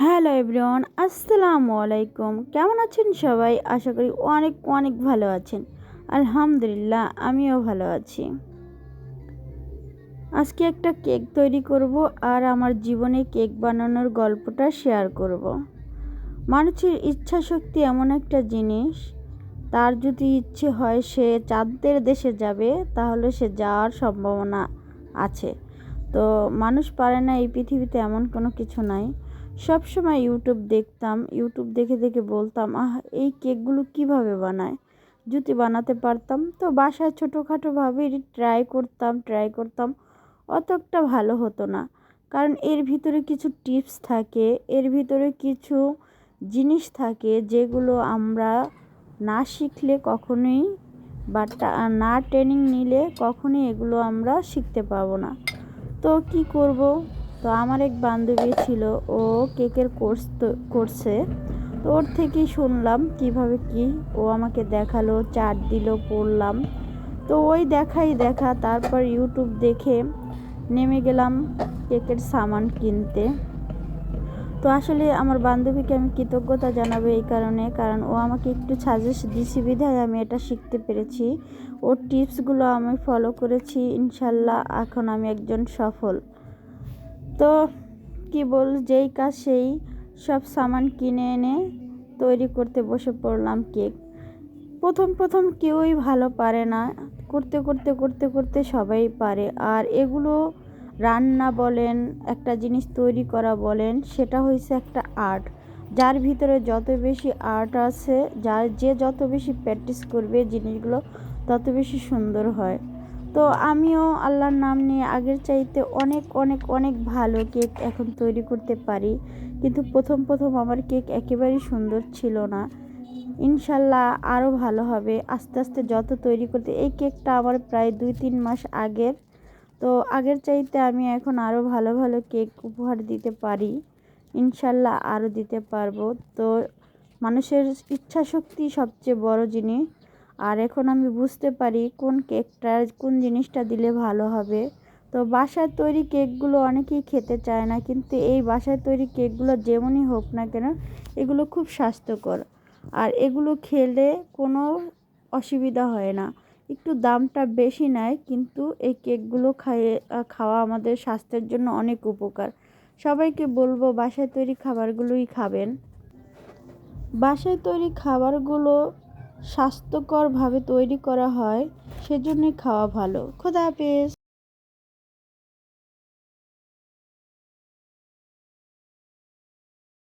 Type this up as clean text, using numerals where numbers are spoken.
Hello everyone, আসসালামু আলাইকুম। কেমন আছেন সবাই? আশা করি অনেক অনেক ভালো আছেন। আলহামদুলিল্লাহ, আমিও ভালো আছি। আজকে একটা কেক তৈরি করব আর আমার জীবনে কেক বানানোর গল্পটা শেয়ার করব। মানুষের ইচ্ছা শক্তি এমন একটা জিনিস, তার যদি ইচ্ছে হয় সে চাঁদের দেশে যাবে, তাহলে সে যাওয়ার সম্ভাবনা আছে। তো মানুষ পারে না এই পৃথিবীতে, এমন কোনো কিছু নাই। সব সময় ইউটিউব দেখতাম, ইউটিউব দেখে দেখে বলতাম, এই কেকগুলো কিভাবে বানায়, যদি বানাতে পারতাম। তো বাসায় ছোটোখাটোভাবে ট্রাই করতাম। অত একটা ভালো হতো না, কারণ এর ভিতরে কিছু টিপস থাকে, এর ভিতরে কিছু জিনিস থাকে যেগুলো আমরা না শিখলে কখনোই বা না ট্রেনিং নিলে কখনোই এগুলো আমরা শিখতে পাবো না। তো কি করব? তো আমার এক বান্ধবী ছিল, ও কেকের কোর্স করছে। তো ওর থেকেই শুনলাম কিভাবে কি, ও আমাকে দেখালো, চাট দিল, পড়লাম। তো ওই দেখা তারপর ইউটিউব দেখে নেমে গেলাম কেকের সামান কিনতে। তো আসলে আমার বান্ধবীকে আমি কৃতজ্ঞতা জানাবো এই কারণে, কারণ ও আমাকে একটু সাজেস্ট দিছি বিধায় আমি এটা শিখতে পেরেছি। ওর টিপসগুলো আমি ফলো করেছি, ইনশাল্লাহ এখন আমি একজন সফল। তো যেই কাজ সেই, সব সামান কিনে এনে তৈরি করতে বসে পড়লাম কেক। প্রথম কেউই ভালো পারে না, করতে সবাই পারে। আর এগুলো রান্না বলেন, একটা জিনিস তৈরি করা বলেন, সেটা হয়েছে একটা আর্ট। যার ভিতরে যত বেশি আর্ট আছে, যে যত বেশি প্র্যাকটিস করবে জিনিসগুলো তত বেশি সুন্দর হয়। তো আমিও আল্লাহর নাম নিয়ে আগের চাইতে অনেক অনেক অনেক ভালো কেক এখন তৈরি করতে পারি। কিন্তু প্রথম আমার কেক একেবারেই সুন্দর ছিল না। ইনশাল্লাহ আরও ভালো হবে আস্তে আস্তে যত তৈরি করতে। এই কেকটা আমার প্রায় 2-3 মাস আগের। তো আগের চাইতে আমি এখন আরও ভালো ভালো কেক উপহার দিতে পারি, ইনশাল্লাহ আরও দিতে পারবো। তো মানুষের ইচ্ছা শক্তি সবচেয়ে বড় জিনিস। আর এখন আমি বুঝতে পারি কোন জিনিসটা দিলে ভালো হবে। তো বাসায় তৈরি কেকগুলো অনেকেই খেতে চায় না, কিন্তু এই বাসায় তৈরি কেকগুলো যেমনই হোক না কেন, এগুলো খুব স্বাস্থ্যকর। আর এগুলো খেলে কোনো অসুবিধা হয় না। একটু দামটা বেশি নেয়, কিন্তু এই কেকগুলো খাওয়া আমাদের স্বাস্থ্যের জন্য অনেক উপকার। সবাইকে বলবো বাসায় তৈরি খাবারগুলোই খাবেন। বাসায় তৈরি খাবারগুলো স্বাস্থ্যকরভাবে তৈরি করা হয়, সেজন্যই খাওয়া ভালো। খোদা হাফেজ।